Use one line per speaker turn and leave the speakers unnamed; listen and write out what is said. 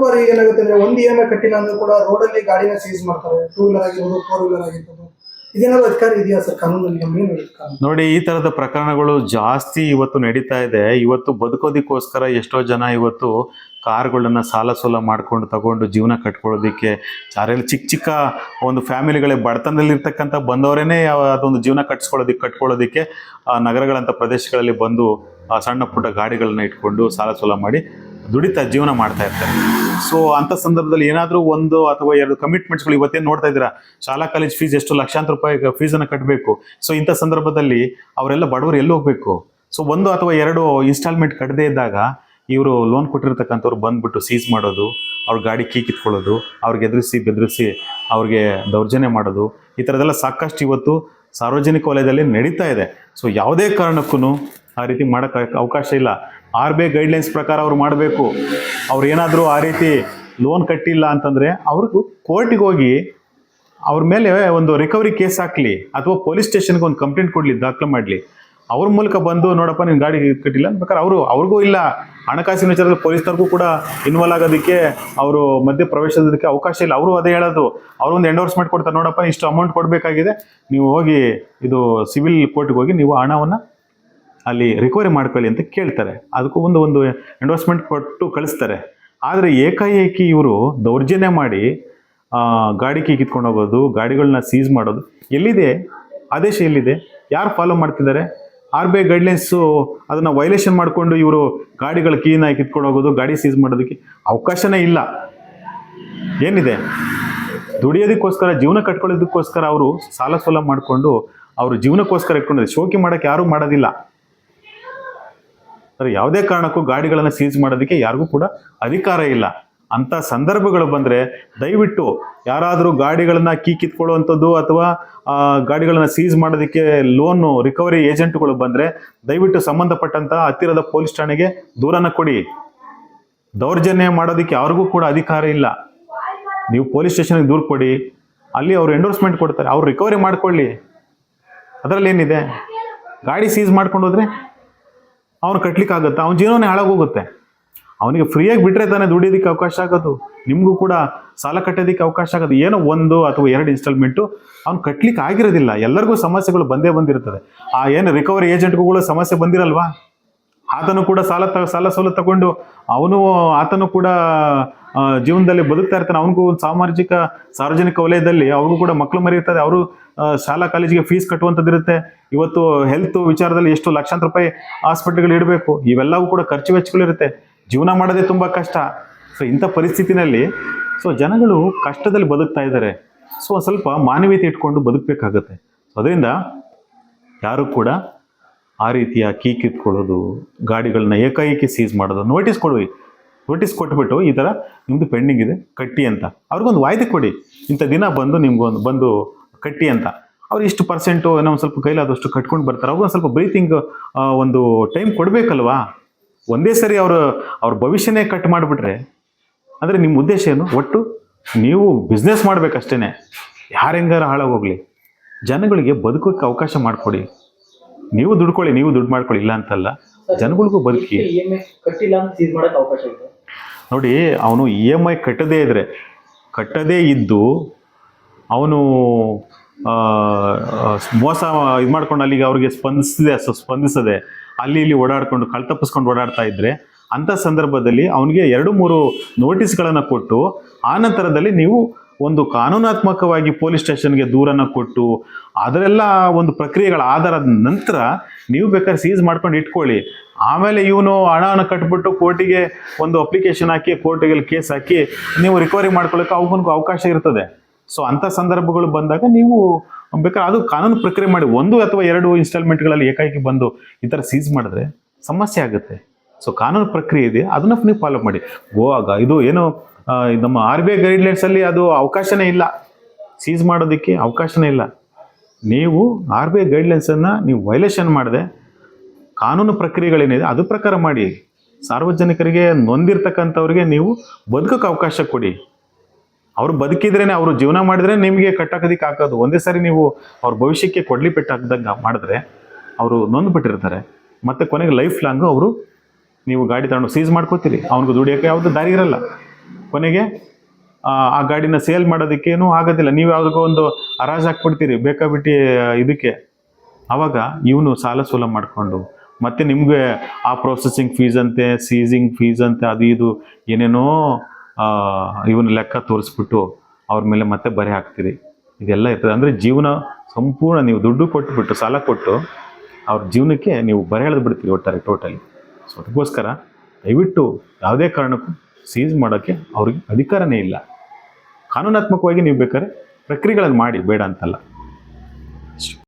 ಬಾರಿ ಏನಾಗುತ್ತೆ ಅಂದ್ರೆ ಒಂದು EMI ಕಟ್ಟಿಲ್ಲ ಅಂದ್ರೆ ಕೂಡ ರೋಡಲ್ಲಿ ಗಾಡಿನ ಸೀಸ್ ಮಾಡ್ತಾರೆ, 2 ವೀಲರ್ ಆಗಿರ್ಬೋದು 4 ವೀಲರ್ ಆಗಿರ್ಬೋದು. ಇದೇನಾದ್ರು ಅಧಿಕಾರ ಇದೆಯಾ ಸರ್ ಕಾನೂನಲ್ಲಿ?
ನೋಡಿ, ಈ ತರದ ಪ್ರಕರಣಗಳು ಜಾಸ್ತಿ ಇವತ್ತು ನಡೀತಾ ಇದೆ. ಇವತ್ತು ಬದುಕೋದಿಕ್ಕೋಸ್ಕರ ಎಷ್ಟೋ ಜನ ಇವತ್ತು ಕಾರ್ಗಳನ್ನ ಸಾಲ ಸೋಲ ಮಾಡ್ಕೊಂಡು ತಗೊಂಡು ಜೀವನ ಕಟ್ಕೊಳ್ಳೋದಿಕ್ಕೆ, ಯಾರೆಲ್ಲ ಚಿಕ್ಕ ಚಿಕ್ಕ ಒಂದು ಫ್ಯಾಮಿಲಿಗಳೇ ಬಡತನದಲ್ಲಿರ್ತಕ್ಕಂಥ ಬಂದವರೇನೆ ಅದೊಂದು ಜೀವನ ಕಟ್ಕೊಳ್ಳೋದಿಕ್ಕೆ ನಗರಗಳಂಥ ಪ್ರದೇಶಗಳಲ್ಲಿ ಬಂದು ಸಣ್ಣ ಪುಟ್ಟ ಗಾಡಿಗಳನ್ನ ಇಟ್ಕೊಂಡು ಸಾಲ ಸೋಲ ಮಾಡಿ ದುಡಿತಾ ಜೀವನ ಮಾಡ್ತಾ ಇರ್ತಾರೆ. ಸೊ ಅಂಥ ಸಂದರ್ಭದಲ್ಲಿ ಏನಾದರೂ 1 ಅಥವಾ 2 ಕಮಿಟ್ಮೆಂಟ್ಸ್ಗಳು ಇವತ್ತೇನು ನೋಡ್ತಾ ಇದ್ದೀರಾ, ಶಾಲಾ ಕಾಲೇಜ್ ಫೀಸ್ ಎಷ್ಟು ಲಕ್ಷಾಂತರ ರೂಪಾಯಿ ಫೀಸನ್ನು ಕಟ್ಟಬೇಕು. ಸೊ ಇಂಥ ಸಂದರ್ಭದಲ್ಲಿ ಅವರೆಲ್ಲ ಬಡವರು ಎಲ್ಲಿ ಹೋಗ್ಬೇಕು? ಸೊ 1 ಅಥವಾ 2 ಇನ್ಸ್ಟಾಲ್ಮೆಂಟ್ ಕಟ್ಟದೇ ಇದ್ದಾಗ ಇವರು ಲೋನ್ ಕೊಟ್ಟಿರ್ತಕ್ಕಂಥವ್ರು ಬಂದ್ಬಿಟ್ಟು ಸೀಸ್ ಮಾಡೋದು, ಅವ್ರ ಗಾಡಿ ಕೀ ಕಿತ್ಕೊಳ್ಳೋದು, ಅವ್ರಿಗೆ ಬೆದರಿಸಿ ಅವ್ರಿಗೆ ದೌರ್ಜನ್ಯ ಮಾಡೋದು, ಈ ಥರದ್ದೆಲ್ಲ ಸಾಕಷ್ಟು ಇವತ್ತು ಸಾರ್ವಜನಿಕ ವಲಯದಲ್ಲಿ ನಡೀತಾ ಇದೆ. ಸೊ ಯಾವುದೇ ಕಾರಣಕ್ಕೂ ಆ ರೀತಿ ಮಾಡೋಕ್ಕೆ ಅವಕಾಶ ಇಲ್ಲ. RBI ಗೈಡ್ಲೈನ್ಸ್ ಪ್ರಕಾರ ಅವ್ರು ಮಾಡಬೇಕು. ಅವ್ರು ಏನಾದರೂ ಆ ರೀತಿ ಲೋನ್ ಕಟ್ಟಿಲ್ಲ ಅಂತಂದರೆ ಅವ್ರಿಗೂ ಕೋರ್ಟಿಗೆ ಹೋಗಿ ಅವ್ರ ಮೇಲೆ ಒಂದು ರಿಕವರಿ ಕೇಸ್ ಹಾಕಲಿ, ಅಥವಾ ಪೊಲೀಸ್ ಸ್ಟೇಷನ್ಗೆ ಒಂದು ಕಂಪ್ಲೇಂಟ್ ಕೊಡಲಿ, ದಾಖಲೆ ಮಾಡಲಿ. ಅವ್ರ ಮೂಲಕ ಬಂದು ನೋಡಪ್ಪ ನೀನು ಗಾಡಿ ಕಟ್ಟಿಲ್ಲ ಬೇಕಾದ್ರೆ ಅವ್ರಿಗೂ ಇಲ್ಲ, ಹಣಕಾಸಿನ ವಿಚಾರದಲ್ಲಿ ಪೊಲೀಸ್ನವ್ರಿಗೂ ಕೂಡ ಇನ್ವಾಲ್ವ್ ಆಗೋದಕ್ಕೆ, ಅವರು ಮಧ್ಯೆ ಪ್ರವೇಶಿಸೋದಕ್ಕೆ ಅವಕಾಶ ಇಲ್ಲ. ಅವರು ಅದೇ ಹೇಳೋದು, ಅವರು ಒಂದು ಎಂಡೋರ್ಸ್ಮೆಂಟ್ ಕೊಡ್ತಾರೆ, ನೋಡಪ್ಪ ಇಷ್ಟು ಅಮೌಂಟ್ ಕೊಡಬೇಕಾಗಿದೆ, ನೀವು ಹೋಗಿ ಇದು ಸಿವಿಲ್ ಕೋರ್ಟ್ಗೆ ಹೋಗಿ ನೀವು ಹಣವನ್ನು ಅಲ್ಲಿ ರಿಕವರಿ ಮಾಡ್ಕೊಳ್ಳಿ ಅಂತ ಕೇಳ್ತಾರೆ. ಅದಕ್ಕೂ ಒಂದು ಎಂಡೋರ್ಸ್ಮೆಂಟ್ ಕೊಟ್ಟು ಕಳಿಸ್ತಾರೆ. ಆದರೆ ಏಕಾಏಕಿ ಇವರು ದೌರ್ಜನ್ಯ ಮಾಡಿ ಗಾಡಿ ಕೀ ಕಿತ್ಕೊಂಡು ಹೋಗೋದು, ಗಾಡಿಗಳನ್ನ ಸೀಸ್ ಮಾಡೋದು ಎಲ್ಲಿದೆ? ಆದೇಶ ಎಲ್ಲಿದೆ? ಯಾರು ಫಾಲೋ ಮಾಡ್ತಿದ್ದಾರೆ? RBI ಗೈಡ್ಲೈನ್ಸು ಅದನ್ನು ವೈಲೇಷನ್ ಮಾಡಿಕೊಂಡು ಇವರು ಗಾಡಿಗಳ ಕೀನ ಕಿತ್ಕೊಂಡು ಹೋಗೋದು, ಗಾಡಿ ಸೀಸ್ ಮಾಡೋದಕ್ಕೆ ಅವಕಾಶನೇ ಇಲ್ಲ. ಏನಿದೆ? ದುಡಿಯೋದಕ್ಕೋಸ್ಕರ, ಜೀವನ ಕಟ್ಕೊಳ್ಳೋದಕ್ಕೋಸ್ಕರ ಅವರು ಸಾಲ ಸೋಲ ಮಾಡಿಕೊಂಡು ಅವರು ಜೀವನಕ್ಕೋಸ್ಕರ ಇಟ್ಕೊಂಡಿದ್ದಾರೆ. ಶೋಕಿ ಮಾಡೋಕ್ಕೆ ಯಾರೂ ಮಾಡೋದಿಲ್ಲ. ಯಾವುದೇ ಕಾರಣಕ್ಕೂ ಗಾಡಿಗಳನ್ನು ಸೀಸ್ ಮಾಡೋದಕ್ಕೆ ಯಾರಿಗೂ ಕೂಡ ಅಧಿಕಾರ ಇಲ್ಲ. ಅಂಥ ಸಂದರ್ಭಗಳು ಬಂದರೆ ದಯವಿಟ್ಟು ಯಾರಾದರೂ ಗಾಡಿಗಳನ್ನು ಕೀ ಕಿತ್ಕೊಳ್ಳುವಂಥದ್ದು ಅಥವಾ ಗಾಡಿಗಳನ್ನು ಸೀಸ್ ಮಾಡೋದಕ್ಕೆ ಲೋನು ರಿಕವರಿ ಏಜೆಂಟ್ಗಳು ಬಂದರೆ ದಯವಿಟ್ಟು ಸಂಬಂಧಪಟ್ಟಂಥ ಹತ್ತಿರದ ಪೊಲೀಸ್ ಠಾಣೆಗೆ ದೂರನ್ನು ಕೊಡಿ. ದೌರ್ಜನ್ಯ ಮಾಡೋದಕ್ಕೆ ಯಾರಿಗೂ ಕೂಡ ಅಧಿಕಾರ ಇಲ್ಲ. ನೀವು ಪೊಲೀಸ್ ಸ್ಟೇಷನ್ಗೆ ದೂರು ಕೊಡಿ, ಅಲ್ಲಿ ಅವರು ಎಂಡೋರ್ಸ್ಮೆಂಟ್ ಕೊಡ್ತಾರೆ, ಅವ್ರು ರಿಕವರಿ ಮಾಡ್ಕೊಳ್ಳಿ. ಅದರಲ್ಲಿ ಏನಿದೆ? ಗಾಡಿ ಸೀಸ್ ಮಾಡ್ಕೊಂಡು ಹೋದರೆ ಅವ್ನು ಕಟ್ಲಿಕ್ಕಾಗುತ್ತೆ, ಅವನ ಜೀವನನೇ ಹಾಳಾಗೋಗುತ್ತೆ. ಅವನಿಗೆ ಫ್ರೀಯಾಗಿ ಬಿಟ್ಟರೆ ತಾನೇ ದುಡಿಯೋದಕ್ಕೆ ಅವಕಾಶ ಆಗೋದು, ನಿಮಗೂ ಕೂಡ ಸಾಲ ಕಟ್ಟೋದಕ್ಕೆ ಅವಕಾಶ ಆಗೋದು. ಏನೋ 1 ಅಥವಾ 2 ಇನ್ಸ್ಟಾಲ್ಮೆಂಟು ಅವ್ನು ಕಟ್ಲಿಕ್ಕೆ ಆಗಿರೋದಿಲ್ಲ. ಎಲ್ಲರಿಗೂ ಸಮಸ್ಯೆಗಳು ಬಂದಿರ್ತದೆ. ಏನು ರಿಕವರಿ ಏಜೆಂಟ್ಗಳು ಸಮಸ್ಯೆ ಬಂದಿರಲ್ವಾ? ಆತನು ಕೂಡ ಸಾಲ ಸೋಲ ತಗೊಂಡು ಆತನು ಕೂಡ ಜೀವನದಲ್ಲಿ ಬದುಕ್ತಾ ಇರ್ತಾನೆ. ಅವನಿಗೂ ಒಂದು ಸಾರ್ವಜನಿಕ ವಲಯದಲ್ಲಿ ಅವ್ರಿಗೂ ಕೂಡ ಮಕ್ಕಳು ಮರಿ ಇರ್ತದೆ. ಅವರು ಶಾಲಾ ಕಾಲೇಜಿಗೆ ಫೀಸ್ ಕಟ್ಟುವಂಥದ್ದಿರುತ್ತೆ. ಇವತ್ತು ಹೆಲ್ತ್ ವಿಚಾರದಲ್ಲಿ ಎಷ್ಟು ಲಕ್ಷಾಂತರ ರೂಪಾಯಿ ಹಾಸ್ಪಿಟ್ಲ್ಗಳು ಇಡಬೇಕು. ಇವೆಲ್ಲವೂ ಕೂಡ ಖರ್ಚು ವೆಚ್ಚಗಳಿರುತ್ತೆ. ಜೀವನ ಮಾಡೋದೇ ತುಂಬ ಕಷ್ಟ. ಸೊ ಇಂಥ ಪರಿಸ್ಥಿತಿನಲ್ಲಿ ಜನಗಳು ಕಷ್ಟದಲ್ಲಿ ಬದುಕ್ತಾ ಇದ್ದಾರೆ. ಸೊ ಸ್ವಲ್ಪ ಮಾನವೀಯತೆ ಇಟ್ಕೊಂಡು ಬದುಕಬೇಕಾಗತ್ತೆ. ಸೊ ಅದರಿಂದ ಯಾರು ಕೂಡ ಆ ರೀತಿಯ ಕೀ ಕಿತ್ಕೊಳ್ಳೋದು, ಗಾಡಿಗಳನ್ನ ಏಕಾಏಕಿ ಸೀಸ್ ಮಾಡೋದು, ನೋಟಿಸ್ ಕೊಟ್ಬಿಟ್ಟು ಈ ಥರ ನಿಮ್ಮದು ಪೆಂಡಿಂಗ್ ಇದೆ ಕಟ್ಟಿ ಅಂತ ಅವ್ರಿಗೊಂದು ವಾಯ್ದೆ ಕೊಡಿ. ಇಂಥ ದಿನ ಬಂದು ಬಂದು ಕಟ್ಟಿ ಅಂತ. ಅವ್ರು ಇಷ್ಟು ಪರ್ಸೆಂಟು ಏನೋ ಒಂದು ಸ್ವಲ್ಪ ಕೈಲಾದಷ್ಟು ಕಟ್ಕೊಂಡು ಬರ್ತಾರೆ. ಅವ್ರಿಗೊಂದು ಸ್ವಲ್ಪ ಬ್ರೀತಿಂಗ್ ಒಂದು ಟೈಮ್ ಕೊಡಬೇಕಲ್ವಾ? ಒಂದೇ ಸರಿ ಅವ್ರ ಭವಿಷ್ಯನೇ ಕಟ್ ಮಾಡಿಬಿಟ್ರೆ ಅಂದರೆ ನಿಮ್ಮ ಉದ್ದೇಶ ಏನು? ಒಟ್ಟು ನೀವು ಬಿಸ್ನೆಸ್ ಮಾಡಬೇಕಷ್ಟೇ. ಯಾರು ಹೆಂಗಾರ ಹಾಳಾಗೋಗ್ಲಿ, ಜನಗಳಿಗೆ ಬದುಕೋಕ್ಕೆ ಅವಕಾಶ ಮಾಡಿಕೊಡಿ. ನೀವು ದುಡ್ಕೊಳ್ಳಿ, ನೀವು ದುಡ್ಡು ಮಾಡ್ಕೊಳ್ಳಿ, ಇಲ್ಲ ಅಂತಲ್ಲ. ಜನಗಳಿಗೂ ಬದುಕಿ. ನೋಡಿ, ಅವನು EMI ಕಟ್ಟದೇ ಇದ್ದು ಅವನು ಮೋಸ ಇದು ಮಾಡ್ಕೊಂಡು ಅಲ್ಲಿಗೆ ಅವ್ರಿಗೆ ಸ್ಪಂದಿಸದೆ ಅಲ್ಲಿ ಇಲ್ಲಿ ಓಡಾಡ್ಕೊಂಡು ಕಳ್ತಪ್ಪಿಸ್ಕೊಂಡು ಓಡಾಡ್ತಾ ಇದ್ರೆ ಅಂಥ ಸಂದರ್ಭದಲ್ಲಿ ಅವನಿಗೆ 2-3 ನೋಟಿಸ್ಗಳನ್ನು ಕೊಟ್ಟು ಆ ನಂತರದಲ್ಲಿ ನೀವು ಒಂದು ಕಾನೂನಾತ್ಮಕವಾಗಿ ಪೊಲೀಸ್ ಸ್ಟೇಷನ್ಗೆ ದೂರನ್ನು ಕೊಟ್ಟು ಅದರೆಲ್ಲ ಒಂದು ಪ್ರಕ್ರಿಯೆಗಳ ಆಧಾರದ ನಂತರ ನೀವು ಬೇಕಾದ್ರೆ ಸೀಸ್ ಮಾಡ್ಕೊಂಡು ಇಟ್ಕೊಳ್ಳಿ. ಆಮೇಲೆ ಇವನು ಹಣವನ್ನು ಕಟ್ಬಿಟ್ಟು ಕೋರ್ಟಿಗೆ ಒಂದು ಅಪ್ಲಿಕೇಶನ್ ಹಾಕಿ ಕೋರ್ಟಿಗೆ ಕೇಸ್ ಹಾಕಿ ನೀವು ರಿಕವರಿ ಮಾಡ್ಕೊಳ್ಳೋಕೆ ಅವನಿಗೂ ಅವಕಾಶ ಇರ್ತದೆ. ಸೊ ಅಂಥ ಸಂದರ್ಭಗಳು ಬಂದಾಗ ನೀವು ಬೇಕಾದ್ರೆ ಅದು ಕಾನೂನು ಪ್ರಕ್ರಿಯೆ ಮಾಡಿ 1 ಅಥವಾ 2 ಇನ್ಸ್ಟಾಲ್ಮೆಂಟ್ಗಳಲ್ಲಿ ಏಕಾಏಕಿ ಬಂದು ಈ ಥರ ಸೀಸ್ ಮಾಡಿದ್ರೆ ಸಮಸ್ಯೆ ಆಗುತ್ತೆ. ಸೊ ಕಾನೂನು ಪ್ರಕ್ರಿಯೆ ಇದೆ, ಅದನ್ನು ನೀವು ಫಾಲೋ ಮಾಡಿ. ಇದು ಏನು ನಮ್ಮ RBI ಗೈಡ್ಲೈನ್ಸಲ್ಲಿ ಅದು ಅವಕಾಶನೇ ಇಲ್ಲ, ಸೀಸ್ ಮಾಡೋದಕ್ಕೆ ಅವಕಾಶನೇ ಇಲ್ಲ. ನೀವು RBI ಗೈಡ್ಲೈನ್ಸನ್ನು ನೀವು ವೈಲೇಷನ್ ಮಾಡದೆ ಕಾನೂನು ಪ್ರಕ್ರಿಯೆಗಳೇನಿದೆ ಅದು ಪ್ರಕಾರ ಮಾಡಿ. ಸಾರ್ವಜನಿಕರಿಗೆ ನೊಂದಿರ್ತಕ್ಕಂಥವ್ರಿಗೆ ನೀವು ಬದುಕೋಕ್ಕೆ ಅವಕಾಶ ಕೊಡಿ. ಅವರು ಬದುಕಿದ್ರೇ, ಅವರು ಜೀವನ ಮಾಡಿದ್ರೆ ನಿಮಗೆ ಕಟ್ಟಾಕೋದಕ್ಕೆ ಹಾಕೋದು. ಒಂದೇ ಸಾರಿ ನೀವು ಅವ್ರ ಭವಿಷ್ಯಕ್ಕೆ ಕೊಡ್ಲಿ ಪೆಟ್ಟು ಹಾಕಿದಂಗೆ ಮಾಡಿದ್ರೆ ಅವರು ನೊಂದ್ಬಿಟ್ಟಿರ್ತಾರೆ. ಮತ್ತು ಕೊನೆಗೆ ಲೈಫ್ ಲಾಂಗು ನೀವು ಗಾಡಿ ತಗೊಂಡು ಸೀಸ್ ಮಾಡ್ಕೋತೀರಿ, ಅವ್ನಿಗೆ ದುಡಿಯೋಕ್ಕೆ ಯಾವುದು ದಾರಿ ಇರಲ್ಲ. ಕೊನೆಗೆ ಆ ಗಾಡಿನ ಸೇಲ್ ಮಾಡೋದಕ್ಕೇನೂ ಆಗೋದಿಲ್ಲ. ನೀವು ಯಾವ್ರಿಗೋ ಒಂದು ಹರಾಜು ಹಾಕ್ಬಿಡ್ತೀರಿ ಬೇಕಾಬಿಟ್ಟು ಇದಕ್ಕೆ. ಆವಾಗ ಇವನು ಸಾಲ ಸೂಲ ಮಾಡಿಕೊಂಡು ಮತ್ತೆ ನಿಮಗೆ ಆ ಪ್ರೊಸೆಸಿಂಗ್ ಫೀಸ್ ಅಂತೆ, ಸೀಸಿಂಗ್ ಫೀಸ್ ಅಂತೆ, ಅದು ಇದು ಏನೇನೋ ಇವನು ಲೆಕ್ಕ ತೋರಿಸ್ಬಿಟ್ಟು ಅವ್ರ ಮೇಲೆ ಮತ್ತೆ ಬರೆ ಹಾಕ್ತೀರಿ. ಇದೆಲ್ಲ ಇರ್ತದೆ. ಅಂದರೆ ಜೀವನ ಸಂಪೂರ್ಣ ನೀವು ದುಡ್ಡು ಕೊಟ್ಟುಬಿಟ್ಟು ಸಾಲ ಕೊಟ್ಟು ಅವ್ರ ಜೀವನಕ್ಕೆ ನೀವು ಬರೆ ಎಳೆದು ಬಿಡ್ತೀರಿ ಒಟ್ಟಾರೆ ಟೋಟಲಿ. ಸೊ ಅದಕ್ಕೋಸ್ಕರ ದಯವಿಟ್ಟು ಯಾವುದೇ ಕಾರಣಕ್ಕೂ ಸೀಸ್ ಮಾಡೋಕ್ಕೆ ಅವ್ರಿಗೆ ಅಧಿಕಾರನೇ ಇಲ್ಲ. ಕಾನೂನಾತ್ಮಕವಾಗಿ ನೀವು ಬೇಕಾದ್ರೆ ಪ್ರಕ್ರಿಯೆಗಳನ್ನು ಮಾಡಿ, ಬೇಡ ಅಂತಲ್ಲ.